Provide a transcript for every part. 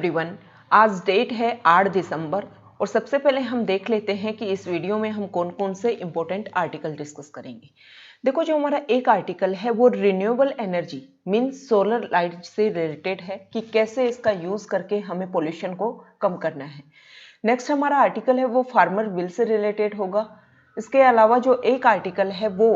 Everyone. आज date है 8 दिसंबर और सबसे पहले हम देख लेते हैं कि इस वीडियो में हम कौन कौन से इंपॉर्टेंट आर्टिकल डिस्कस करेंगे। देखो, जो हमारा एक आर्टिकल है वो renewable energy means solar light से रिलेटेड है कि कैसे इसका यूज करके हमें पोल्यूशन को कम करना है। नेक्स्ट हमारा आर्टिकल है वो फार्मर बिल से रिलेटेड होगा। इसके अलावा जो एक आर्टिकल है वो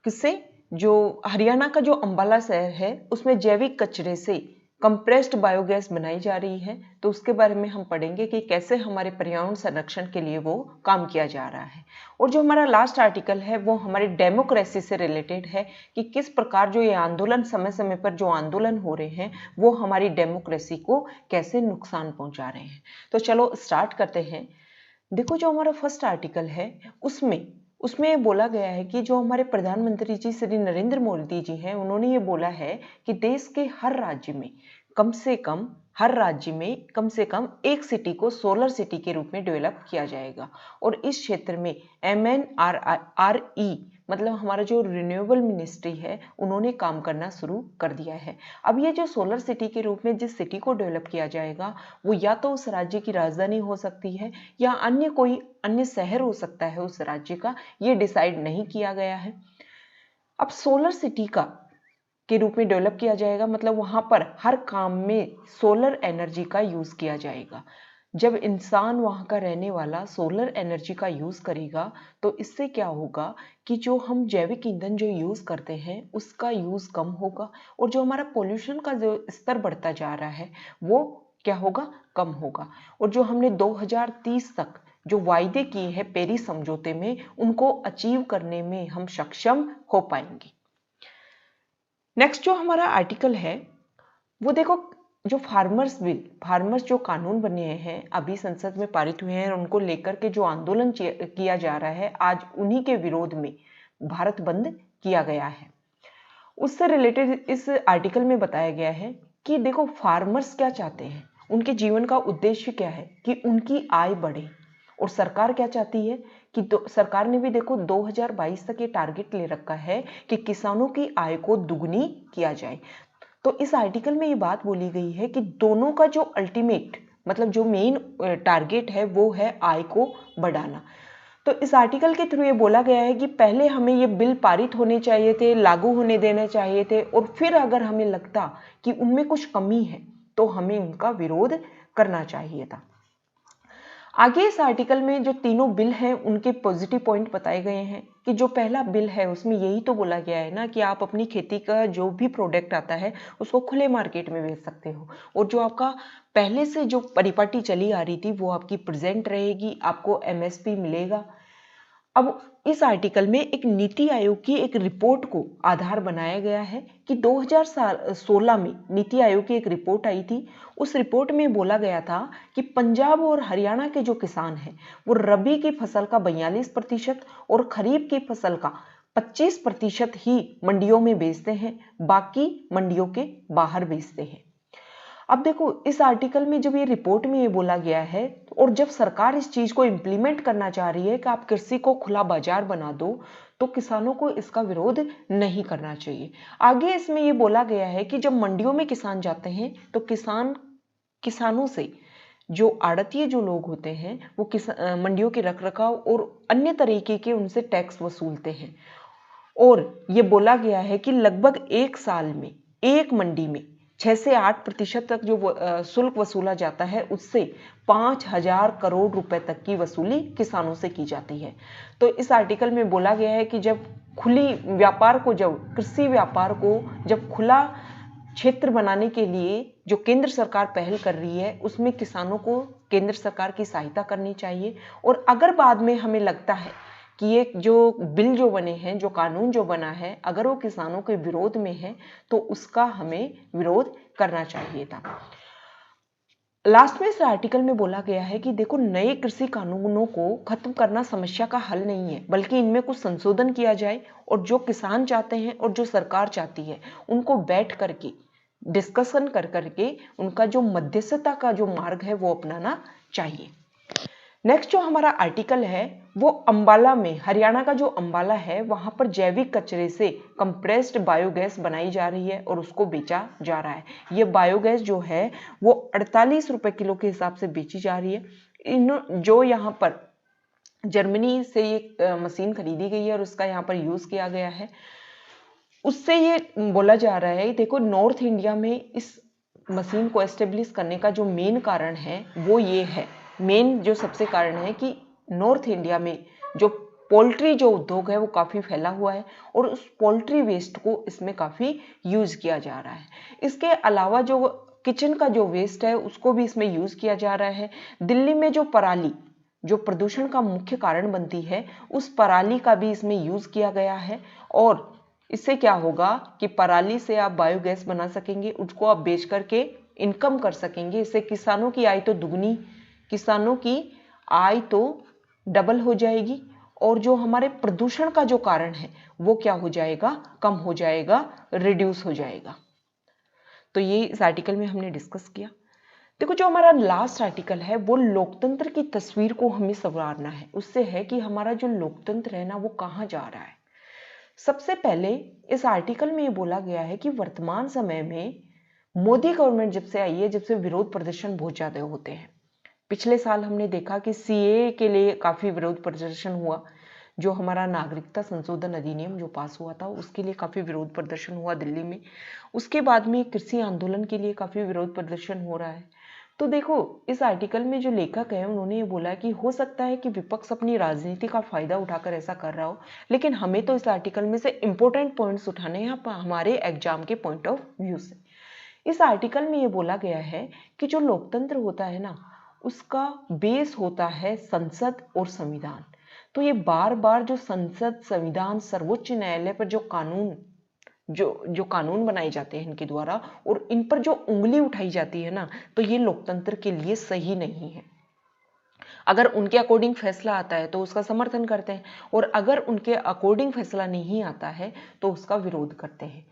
किससे, जो हरियाणा का जो अंबाला शहर है उसमें जैविक कचरे से कंप्रेस्ड बायोगैस बनाई जा रही है, तो उसके बारे में हम पढ़ेंगे कि कैसे हमारे पर्यावरण संरक्षण के लिए वो काम किया जा रहा है। और जो हमारा लास्ट आर्टिकल है वो हमारी डेमोक्रेसी से रिलेटेड है कि किस प्रकार जो ये आंदोलन समय समय पर जो आंदोलन हो रहे हैं वो हमारी डेमोक्रेसी को कैसे नुकसान पहुंचा रहे हैं। तो चलो स्टार्ट करते हैं। देखो, जो हमारा फर्स्ट आर्टिकल है उसमें बोला गया है कि जो हमारे प्रधानमंत्री जी श्री नरेंद्र मोदी जी हैं, उन्होंने ये बोला है कि देश के हर राज्य में कम से कम एक सिटी को सोलर सिटी के रूप में डेवलप किया जाएगा और इस क्षेत्र में MNRE मतलब हमारा जो रिन्यूएबल मिनिस्ट्री है उन्होंने काम करना शुरू कर दिया है। अब ये जो सोलर सिटी के रूप में जिस सिटी को डेवलप किया जाएगा वो या तो उस राज्य की राजधानी हो सकती है या कोई अन्य शहर हो सकता है उस राज्य का, ये डिसाइड नहीं किया गया है। अब सोलर सिटी के रूप में डेवलप किया जाएगा मतलब वहां पर हर काम में सोलर एनर्जी का यूज किया जाएगा। जब इंसान वहां का रहने वाला सोलर एनर्जी का यूज करेगा तो इससे क्या होगा कि जो हम जैविक ईंधन जो यूज करते हैं उसका यूज कम होगा और जो हमारा पोल्यूशन का जो स्तर बढ़ता जा रहा है वो क्या होगा, कम होगा। और जो हमने 2030 तक जो वायदे किए हैं पेरिस समझौते में उनको अचीव करने में हम सक्षम हो पाएंगे। नेक्स्ट जो हमारा आर्टिकल है वो देखो, जो फार्मर्स जो कानून बने हैं अभी संसद में पारित हुए हैं और उनको लेकर के जो आंदोलन किया जा रहा है, आज उन्हीं के विरोध में भारत बंद किया गया है। उससे रिलेटेड इस आर्टिकल में बताया गया है कि देखो फार्मर्स क्या चाहते हैं, उनके जीवन का उद्देश्य क्या है कि उनकी आय बढ़े और सरकार क्या चाहती है कि सरकार ने भी देखो 2022 तक ये टारगेट ले रखा है कि किसानों की आय को दुगनी किया जाए। तो इस आर्टिकल में ये बात बोली गई है कि दोनों का जो अल्टीमेट मतलब जो मेन टारगेट है वो है आय को बढ़ाना। तो इस आर्टिकल के थ्रू ये बोला गया है कि पहले हमें ये बिल पारित होने चाहिए थे, लागू होने देने चाहिए थे और फिर अगर हमें लगता कि उनमें कुछ कमी है तो हमें उनका विरोध करना चाहिए था। आगे इस आर्टिकल में जो तीनों बिल हैं उनके पॉजिटिव पॉइंट बताए गए हैं कि जो पहला बिल है उसमें यही तो बोला गया है ना कि आप अपनी खेती का जो भी प्रोडक्ट आता है उसको खुले मार्केट में बेच सकते हो और जो आपका पहले से जो परिपाटी चली आ रही थी वो आपकी प्रेजेंट रहेगी, आपको MSP मिलेगा। अब इस आर्टिकल में एक नीति आयोग की एक रिपोर्ट को आधार बनाया गया है कि 2016 में नीति आयोग की एक रिपोर्ट आई थी। उस रिपोर्ट में बोला गया था कि पंजाब और हरियाणा के जो किसान हैं वो रबी की फसल का 42% और खरीफ की फसल का 25% ही मंडियों में बेचते हैं, बाकी मंडियों के बाहर बेचते हैं। अब देखो, इस आर्टिकल में जब ये रिपोर्ट में ये बोला गया है और जब सरकार इस चीज को इम्प्लीमेंट करना चाह रही है कि आप कृषि को खुला बाजार बना दो तो किसानों को इसका विरोध नहीं करना चाहिए। आगे इसमें ये बोला गया है कि जब मंडियों में किसान जाते हैं तो किसानों से जो आड़तिये जो लोग होते हैं वो मंडियों के रखरखाव और अन्य तरीके के उनसे टैक्स वसूलते हैं और ये बोला गया है कि लगभग एक साल में एक मंडी में 6 से 8% तक जो शुल्क वसूला जाता है उससे 5,000 करोड़ रुपए तक की वसूली किसानों से की जाती है। तो इस आर्टिकल में बोला गया है कि जब कृषि व्यापार को जब खुला क्षेत्र बनाने के लिए जो केंद्र सरकार पहल कर रही है उसमें किसानों को केंद्र सरकार की सहायता करनी चाहिए। और अगर बाद में हमें लगता है कि ये जो बिल जो बने हैं, जो कानून जो बना है, अगर वो किसानों के विरोध में है तो उसका हमें विरोध करना चाहिए था। लास्ट में इस आर्टिकल में बोला गया है कि देखो, नए कृषि कानूनों को खत्म करना समस्या का हल नहीं है बल्कि इनमें कुछ संशोधन किया जाए और जो किसान चाहते हैं और जो सरकार चाहती है उनको बैठ करके डिस्कशन कर करके उनका जो मध्यस्थता का जो मार्ग है वो अपनाना चाहिए। नेक्स्ट जो हमारा आर्टिकल है वो अंबाला में, हरियाणा का जो अंबाला है वहां पर जैविक कचरे से कंप्रेस्ड बायोगैस बनाई जा रही है और उसको बेचा जा रहा है। ये बायोगैस जो है वो 48 रुपए किलो के हिसाब से बेची जा रही है। जो यहाँ पर जर्मनी से ये मशीन खरीदी गई है और उसका यहाँ पर यूज किया गया है, उससे ये बोला जा रहा है, देखो नॉर्थ इंडिया में इस मशीन को एस्टेब्लिश करने का जो मेन कारण है वो ये है, मेन जो सबसे कारण है कि नॉर्थ इंडिया में जो पोल्ट्री जो उद्योग है वो काफ़ी फैला हुआ है और उस पोल्ट्री वेस्ट को इसमें काफ़ी यूज किया जा रहा है। इसके अलावा जो किचन का जो वेस्ट है उसको भी इसमें यूज किया जा रहा है। दिल्ली में जो पराली जो प्रदूषण का मुख्य कारण बनती है, उस पराली का भी इसमें यूज किया गया है और इससे क्या होगा कि पराली से आप बायोगैस बना सकेंगे, उसको आप बेच करके इनकम कर सकेंगे। इससे किसानों की आय तो दुगनी, किसानों की आय तो डबल हो जाएगी और जो हमारे प्रदूषण का जो कारण है वो क्या हो जाएगा, कम हो जाएगा, रिड्यूस हो जाएगा। तो ये इस आर्टिकल में हमने डिस्कस किया। देखो जो हमारा लास्ट आर्टिकल है वो लोकतंत्र की तस्वीर को हमें संवारना है, उससे है कि हमारा जो लोकतंत्र है ना वो कहाँ जा रहा है। सबसे पहले इस आर्टिकल में ये बोला गया है कि वर्तमान समय में मोदी गवर्नमेंट जब से आई है, जब से विरोध प्रदर्शन बहुत ज्यादा होते हैं। पिछले साल हमने देखा कि सीएए के लिए काफी विरोध प्रदर्शन हुआ, जो हमारा नागरिकता संशोधन अधिनियम जो पास हुआ था उसके लिए काफी विरोध प्रदर्शन हुआ दिल्ली में। उसके बाद में कृषि आंदोलन के लिए काफी विरोध प्रदर्शन हो रहा है। तो देखो इस आर्टिकल में जो लेखक है उन्होंने ये बोला कि हो सकता है कि विपक्ष अपनी राजनीति का फायदा उठाकर ऐसा कर रहा हो, लेकिन हमें तो इस आर्टिकल में से इंपॉर्टेंट पॉइंट्स उठाने हैं हमारे एग्जाम के पॉइंट ऑफ व्यू से। इस आर्टिकल में ये बोला गया है कि जो लोकतंत्र होता है ना उसका बेस होता है संसद और संविधान। तो ये बार बार जो संसद, संविधान, सर्वोच्च न्यायालय पर जो कानून बनाए जाते हैं इनके द्वारा और इन पर जो उंगली उठाई जाती है ना, तो ये लोकतंत्र के लिए सही नहीं है। अगर उनके अकॉर्डिंग फैसला आता है तो उसका समर्थन करते हैं और अगर उनके अकॉर्डिंग फैसला नहीं आता है तो उसका विरोध करते हैं।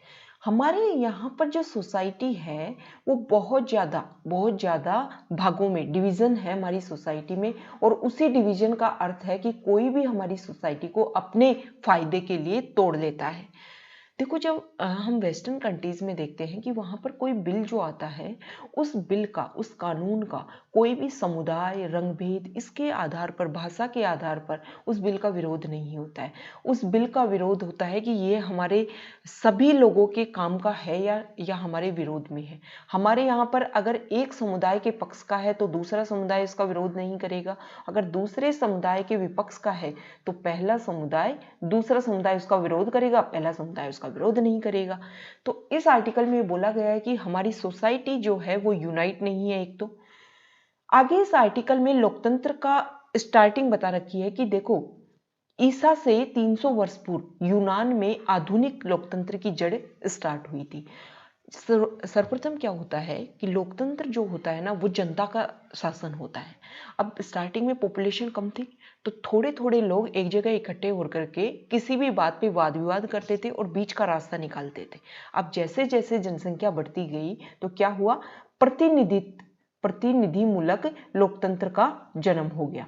हमारे यहाँ पर जो सोसाइटी है वो बहुत ज़्यादा भागों में डिवीज़न है हमारी सोसाइटी में, और उसी डिवीज़न का अर्थ है कि कोई भी हमारी सोसाइटी को अपने फायदे के लिए तोड़ लेता है। देखो जब हम वेस्टर्न कंट्रीज में देखते हैं कि वहाँ पर कोई बिल जो आता है, उस बिल का, उस कानून का कोई भी समुदाय, रंग भेद, इसके आधार पर, भाषा के आधार पर उस बिल का विरोध नहीं होता है। उस बिल का विरोध होता है कि ये हमारे सभी लोगों के काम का है या हमारे विरोध में है। हमारे यहाँ पर अगर एक समुदाय के पक्ष का है तो दूसरा समुदाय इसका विरोध नहीं करेगा, अगर दूसरे समुदाय के विपक्ष का है तो दूसरा समुदाय उसका विरोध करेगा, पहला समुदाय उसका विरोध नहीं करेगा। तो इस आर्टिकल में बोला गया है कि हमारी सोसाइटी जो है वो यूनाइट नहीं है। एक तो आगे इस आर्टिकल में लोकतंत्र का स्टार्टिंग बता रखी है कि देखो ईसा से 300 वर्ष पूर्व यूनान में आधुनिक लोकतंत्र की जड़ स्टार्ट हुई थी। सर्वप्रथम क्या होता है कि लोकतंत्र जो होता है ना वो जनता का शासन होता है। अब स्टार्टिंग में पॉपुलेशन कम थी तो थोड़े थोड़े लोग एक जगह इकट्ठे होकर के किसी भी बात पे वाद विवाद करते थे और बीच का रास्ता निकालते थे। अब जैसे जैसे जनसंख्या बढ़ती गई तो क्या हुआ, प्रतिनिधिमूलक लोकतंत्र का जन्म हो गया।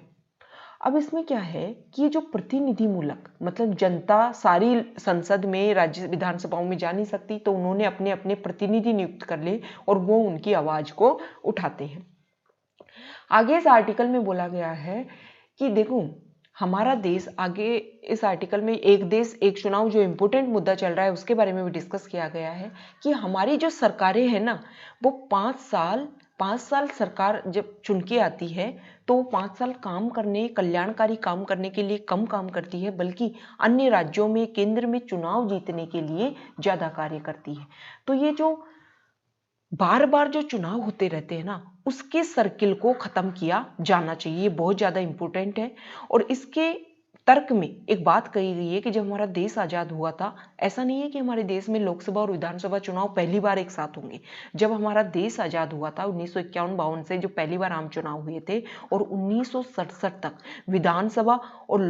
अब इसमें क्या है कि ये जो प्रतिनिधिमूलक मतलब जनता सारी संसद में, राज्य विधानसभाओं में जा नहीं सकती, तो उन्होंने अपने अपने प्रतिनिधि नियुक्त कर लिए और वो उनकी आवाज को उठाते हैं। आगे इस आर्टिकल में बोला गया है कि देखो हमारा देश, आगे इस आर्टिकल में एक देश एक चुनाव जो इम्पोर्टेंट मुद्दा चल रहा है उसके बारे में भी डिस्कस किया गया है कि हमारी जो सरकारें हैं ना वो 5 साल सरकार जब चुन के आती है तो 5 साल काम करने, कल्याणकारी काम करने के लिए कम काम करती है, बल्कि अन्य राज्यों में, केंद्र में चुनाव जीतने के लिए ज्यादा कार्य करती है। तो ये जो बार बार जो चुनाव होते रहते हैं ना उसके सर्किल को खत्म किया जाना चाहिए, ये बहुत ज्यादा इंपॉर्टेंट है। और इसके तर्क में एक बात कही गई है कि जब हमारा देश आजाद हुआ था, ऐसा नहीं है कि हमारे देश में लोकसभा और विधानसभा चुनाव पहली बार एक साथ होंगे। जब हमारा देश आजाद हुआ था 1951-52 से, जो पहली बार आम चुनाव हुए थे, और 1967 तक विधानसभा और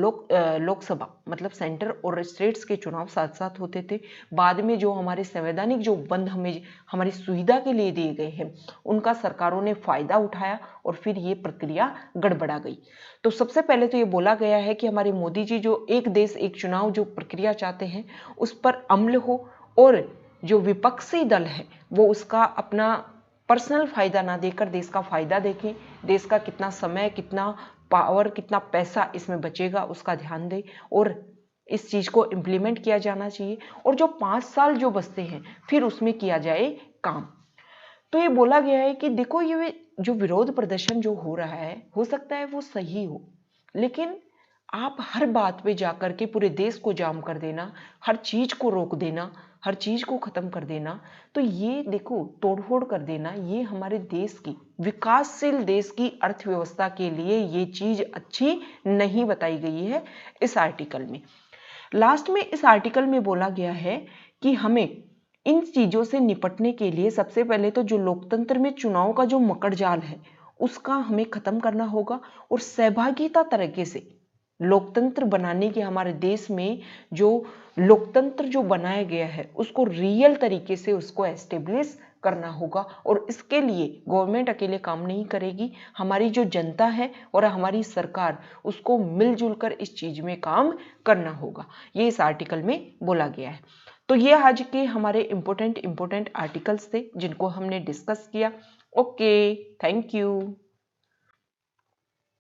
लोकसभा मतलब सेंटर और स्टेट्स के चुनाव साथ साथ होते थे। बाद में जो हमारे संवैधानिक जो बंद हमें हमारी सुविधा के लिए दिए गए हैं, उनका सरकारों ने फायदा उठाया और फिर ये प्रक्रिया गड़बड़ा गई। तो सबसे पहले तो ये बोला गया है कि हमारे मोदी जी जो एक देश एक चुनाव जो प्रक्रिया चाहते हैं, उस पर अमल हो, और जो विपक्षी दल है वो उसका अपना पर्सनल फायदा ना देकर देश का फायदा देखें, देश का कितना समय, कितना पावर, कितना पैसा इसमें बचेगा उसका ध्यान दें, और इस चीज को इम्प्लीमेंट किया जाना चाहिए, और जो 5 साल जो बचते हैं फिर उसमें किया जाए काम। तो ये बोला गया है कि देखो, ये जो विरोध प्रदर्शन जो हो रहा है, हो सकता है वो सही हो, लेकिन आप हर बात पे जाकर के पूरे देश को जाम कर देना, हर चीज को रोक देना, हर चीज को खत्म कर देना, तो ये देखो तोड़फोड़ कर देना, ये हमारे देश की, विकासशील देश की अर्थव्यवस्था के लिए ये चीज अच्छी नहीं बताई गई है इस आर्टिकल में। लास्ट में इस आर्टिकल में बोला गया है कि हमें इन चीजों से निपटने के लिए सबसे पहले तो जो लोकतंत्र में चुनाव का जो मकड़जाल है उसका हमें खत्म करना होगा, और सहभागिता तरीके से लोकतंत्र बनाने की, हमारे देश में जो लोकतंत्र जो बनाया गया है उसको रियल तरीके से उसको एस्टेब्लिश करना होगा। और इसके लिए गवर्नमेंट अकेले काम नहीं करेगी, हमारी जो जनता है और हमारी सरकार, उसको मिलजुल कर इस चीज में काम करना होगा, ये इस आर्टिकल में बोला गया है। तो ये आज के हमारे इंपॉर्टेंट आर्टिकल्स थे जिनको हमने डिस्कस किया। Okay, thank you.